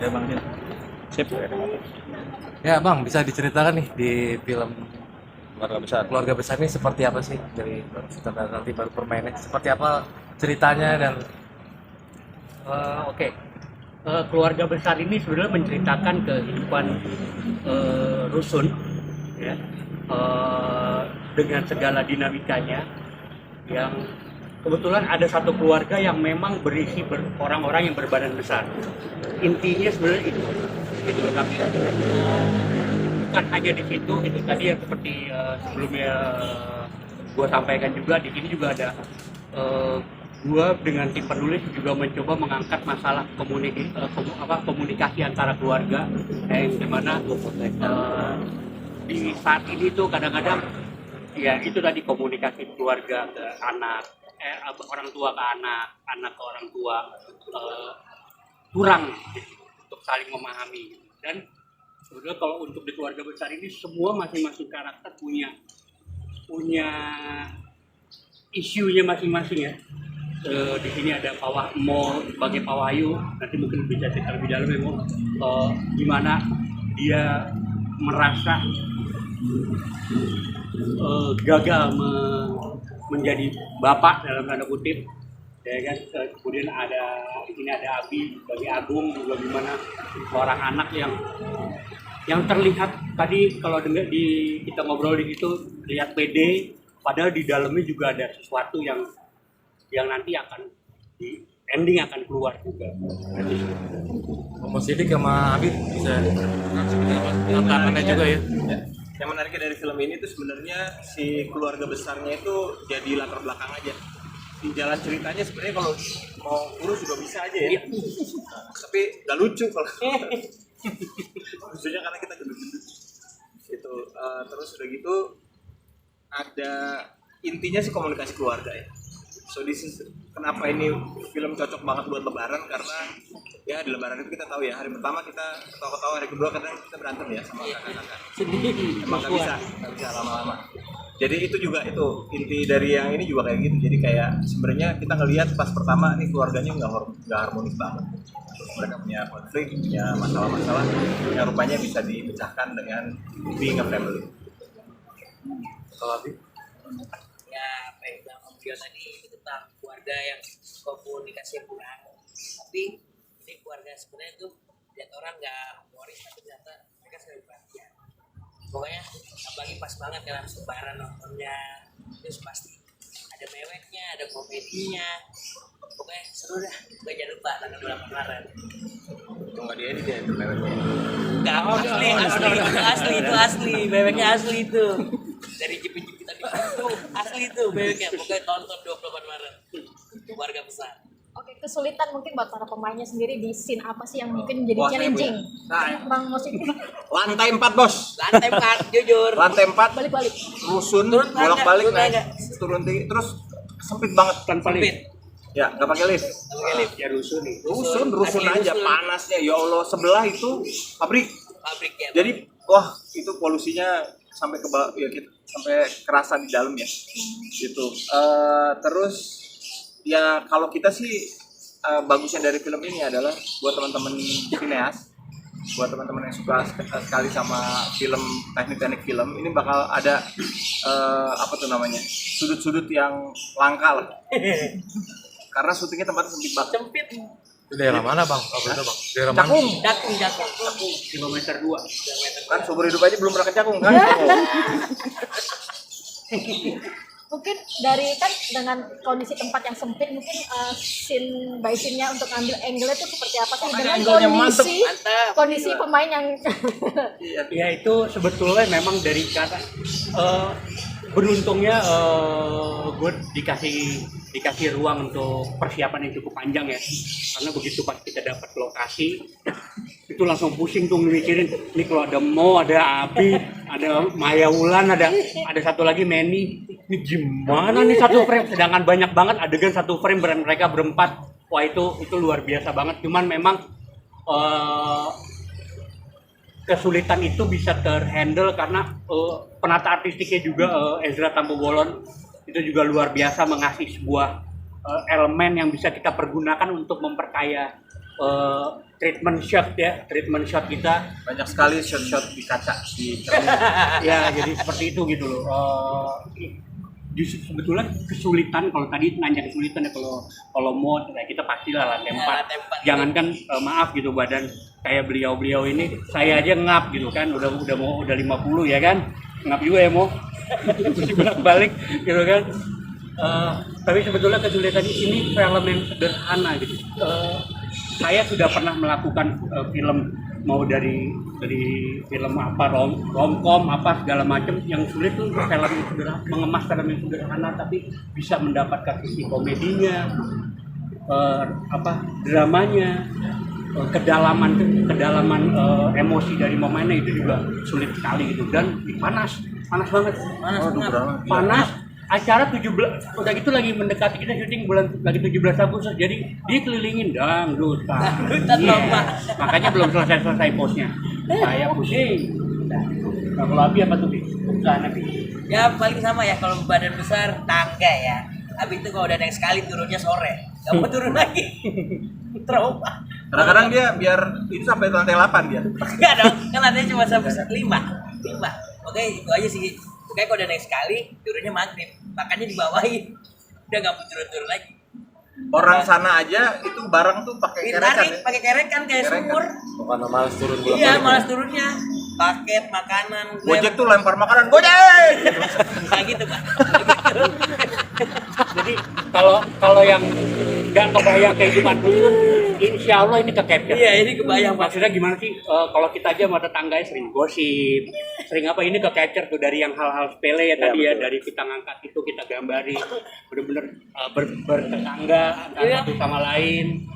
Ya Bang Jin. Sip. Ya Bang, bisa diceritakan nih di film Keluarga besar. Keluarga Besar ini seperti apa sih dari sutradara nanti baru permainnya? Seperti apa ceritanya dan Oke. Keluarga besar ini sebenarnya menceritakan kehidupan rusun, ya, dengan segala dinamikanya. Yang kebetulan ada satu keluarga yang memang berisi orang-orang yang berbadan besar. Intinya sebenarnya itu, tapi bukan hanya di situ. Itu tadi yang seperti sebelumnya gue sampaikan juga, di sini juga ada gue dengan tim penulis juga mencoba mengangkat masalah komunikasi antara keluarga, yang dimana di saat ini tuh kadang-kadang ya itu tadi komunikasi keluarga ke anak, orang tua ke anak, anak ke orang tua kurang gitu, untuk saling memahami. Dan sebenarnya kalau untuk di keluarga besar ini semua masing-masing karakter punya isunya masing-masing ya. Di sini ada Mo sebagai Pak Wahyu, nanti mungkin bisa cerita lebih dalam ya Mo, gimana dia merasa gagal menjadi bapak dalam tanda kutip, ya kan. Kemudian di sini ada Abi sebagai Agung, juga gimana seorang anak yang terlihat tadi kalau dengar kita ngobrol di situ lihat pede, padahal di dalamnya juga ada sesuatu yang nanti akan di ending akan keluar juga. Mas Sidik sama Abi bisa tantangannya juga ya. Yang menariknya dari film ini tuh sebenarnya si keluarga besarnya itu jadi latar belakang aja. Di jalan ceritanya sebenarnya kalau mau urus juga bisa aja ya. Tapi gak lucu kalau lucunya karena kita gendut-gendut. Itu terus udah gitu ada intinya sih komunikasi keluarga ya. So this is kenapa ini film cocok banget buat lebaran, karena ya di lebaran itu kita tahu ya, hari pertama kita ketawa-ketawa, hari kedua kadang kita berantem ya sama kakak-kakak. Emang nggak bisa lama-lama. Jadi itu juga itu inti dari yang ini juga kayak gitu. Jadi kayak sebenarnya kita ngelihat pas pertama nih keluarganya nggak harmonis banget. Mereka punya konflik, punya masalah-masalah yang rupanya bisa dipecahkan dengan being a family. Kalau Abi? Ya apa yang bilang Om Gio tadi itu tentang keluarga yang komunikasi kurang, tapi ini keluarga sebenarnya itu lihat orang nggak humoris tapi ternyata mereka sering bahagia. Pokoknya apalagi pas banget dalam lebaran nontonnya, terus pasti ada meweknya, ada komedinya, pokoknya seru dah. Pokoknya jangan lupa tanggal 8 Maret. Itu nggak diedit ya itu meweknya. Enggak, asli, meweknya asli itu. Dari jepit-jepitan itu asli itu bebeknya. Pokoknya tonton 28 Maret. Keluarga besar. Oke, kesulitan mungkin buat para pemainnya sendiri di scene apa sih yang mungkin jadi Wah, challenging? saya Bang Musik Lantai 4 bos. Lantai 4 jujur. Lantai 4 balik-balik. rusun Turun bolak-balik tangga, naik turun tinggi terus sempit banget Tanpa lift. ya nggak pakai lift. Ya rusun nih. Rusun Asli aja rusun. panasnya ya Allah, sebelah itu pabrik. Pabriknya. Jadi wah itu polusinya sampai ke bawah ya, sampai kerasa di dalam ya gitu. Terus ya kalau kita sih bagusnya dari film ini adalah buat teman-teman sineas, buat teman-teman yang suka sekali sama film, teknik-teknik film, ini bakal ada apa tuh namanya, sudut-sudut yang langka lah. Karena syutingnya tempatnya sempit banget. Sempit. Itu daerah mana Bang? Kalau begitu Bang? Daerah mana? Jakung. Kilometer 2. Kan seumur hidup aja belum pernah ke Cakung kan? Mungkin dari kan dengan kondisi tempat yang sempit, mungkin scene by scene-nya untuk ambil angle itu seperti apa sih? Dengan angle-nya mantep. kondisi pemain yang Ya itu sebetulnya memang dari kata beruntungnya gue dikasih ruang untuk persiapan yang cukup panjang ya, karena begitu pas kita dapat lokasi itu langsung pusing tuh mikirin ini kalau ada Mo, ada Abi, ada Maya Wulan, ada satu lagi Manny, ini gimana nih satu frame, sedangkan banyak banget adegan satu frame mereka berempat. Wah itu luar biasa banget. Cuman memang kesulitan itu bisa terhandle karena penata artistiknya juga Ezra Tampu-Bolon itu juga luar biasa, mengasih sebuah elemen yang bisa kita pergunakan untuk memperkaya treatment shot kita. Banyak sekali shot-shot di kaca di Ya jadi seperti itu gitu loh. Justru sebetulnya kesulitan, kalau tadi nanya kesulitan ya, kalau mode kayak kita pastilah lantai 4. Jangankan maaf gitu, badan kayak beliau ini saya aja ngap gitu kan, udah 50 ya kan, ngap juga ya mau mesti bolak-balik gitu kan. Tapi sebetulnya kesulitan ini film yang sederhana gitu. Saya sudah pernah melakukan film, mau dari film apa romcom apa segala macam, yang sulit tuh film yang sederhana, mengemas film yang sederhana tapi bisa mendapatkan sisi komedinya, dramanya, kedalaman emosi dari momennya, itu juga sulit sekali gitu. Dan panas banget, panas. Acara 17 udah gitu lagi mendekati, kita syuting lagi 17 Agustus, jadi dikelilingin dangdutan. Makanya belum selesai posnya. Saya pusing. Nah, kalau Abi apa tuh, Bi? Usaha Abi. Ya paling sama ya, kalau badan besar tangga ya. Habis itu kalau udah naik sekali turunnya sore, nggak mau turun lagi. Trauma. Kadang-kadang dia biar itu sampai lantai 8 dia. Enggak dong, kan lantainya cuma sampai 5. Oke, itu aja sih. Kayak kalau udah naik sekali, turunnya maghrib, makanya dibawain, udah nggak mau turun lagi. Orang sana aja itu barang tuh pakai kerekan ya? Pakai kerekan kayak sumur. Bukan malas turun bolak Iya, malas turunnya. Paket makanan. Gojek tuh lempar makanan, Gojek! Kayak gitu Pak. Jadi kalau yang nggak kebayang kehidupan dulu, insya Allah ini ke-capture. Iya, ini kebayang Pak. Maksudnya gimana sih, kalau kita aja sama tetangganya sering gosip, sering apa, ini ke-capture tuh dari yang hal-hal sepele ya tadi ya, dari kita ngangkat itu, kita gambari bener-bener bertetangga antara satu sama lain.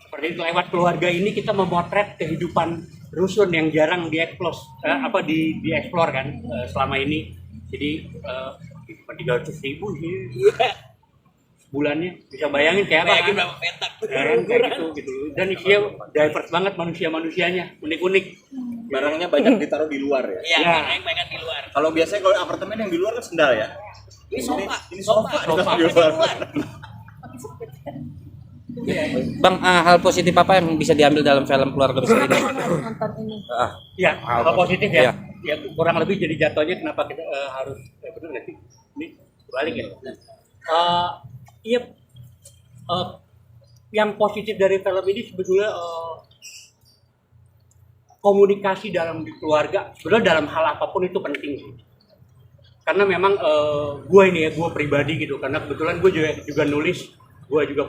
Seperti itu, lewat keluarga ini kita memotret kehidupan rusun yang jarang dieksplor kan selama ini. Jadi 300.000 sih bulannya, bisa bayangin kayak apa Bayangin kan? berapa petak. Kayak gitu. Dan isinya diverse banget manusianya, unik-unik. Barangnya banyak ditaruh di luar ya. Iya, Ya. yang banyak di luar. Kalau biasanya kalau apartemen yang di luar kan sendal ya. Ini sofa. Ini sofa Sofa. di luar. Bang, hal positif apa yang bisa diambil dalam film Keluarga Besar ini? nonton ini. Ya, hal positif ya. Iya. Ya kurang lebih jadi jatuhnya kenapa kita harus benar nggak sih? Ini balik ya. Iya. Yang positif dari film ini sebetulnya komunikasi dalam keluarga. Sebenarnya dalam hal apapun itu penting sih. Karena memang gue pribadi gitu. Karena kebetulan gue juga nulis. Gue juga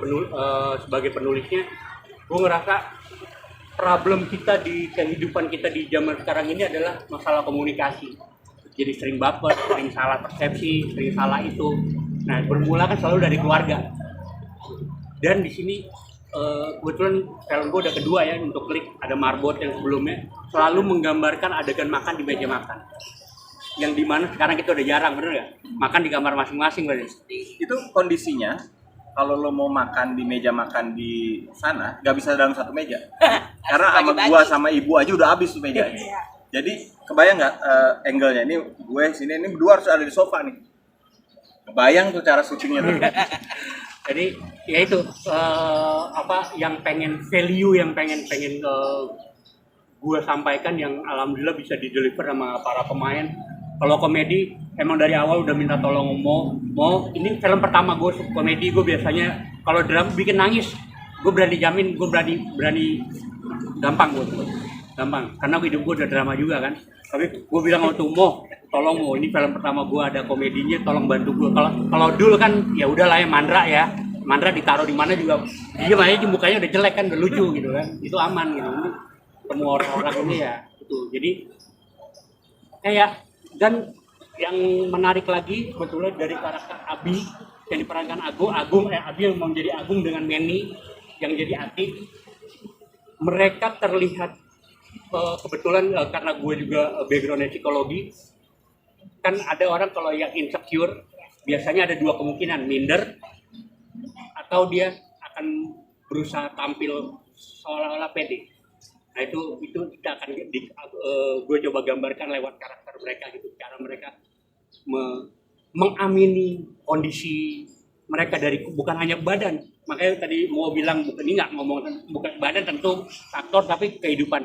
sebagai penulisnya, gue ngerasa problem kita di kehidupan kita di zaman sekarang ini adalah masalah komunikasi. Jadi sering baper, sering salah persepsi, sering salah itu. Nah, bermula kan selalu dari keluarga. Dan di sini kebetulan film gue udah kedua ya untuk Klik, ada Marbot yang sebelumnya selalu menggambarkan adegan makan di meja makan. Yang dimana sekarang kita udah jarang, bener nggak? Makan di kamar masing-masing berarti. Itu kondisinya kalau lo mau makan di meja makan di sana nggak bisa dalam satu meja. Karena sama gua sama ibu aja udah habis tuh mejanya. Jadi kebayang nggak angle-nya, ini gue sini, ini berdua harus ada di sofa nih. Kebayang tuh cara syutingnya tuh. Jadi ya itu yang pengen value yang pengen gue sampaikan, yang alhamdulillah bisa dideliver sama para pemain. Kalau komedi emang dari awal udah minta tolong mau ini film pertama gue komedi. Gue biasanya kalau drama bikin nangis, gue berani jamin, gue berani gampang karena hidup gue udah drama juga kan. Tapi gue bilang waktu tolong ini film pertama gue ada komedinya, tolong bantu gue. Kalau dulu kan ya udahlah ya, Mandra ditaruh di mana juga dia aja, mukanya udah jelek kan, udah lucu gitu kan, itu aman gitu. Ketemu orang-orang ini ya itu. Jadi kayak, dan yang menarik lagi sebetulnya dari karakter Abi yang diperankan Abi yang mau menjadi Agung dengan Meni yang jadi Ati. Mereka terlihat kebetulan karena gue juga backgroundnya psikologi, kan ada orang kalau yang insecure biasanya ada dua kemungkinan, minder atau dia akan berusaha tampil seolah-olah pede. Nah itu kita akan gue coba gambarkan lewat karakter mereka gitu, cara mereka mengamini kondisi mereka dari bukan hanya badan makanya tadi mau bilang bukan ini nggak ngomong bukan badan tentu faktor, tapi kehidupan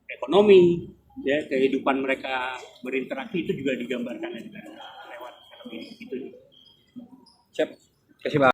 ekonomi, ya kehidupan mereka berinteraksi itu juga digambarkan lewat film ini gitu. Siap. Kasih Bang.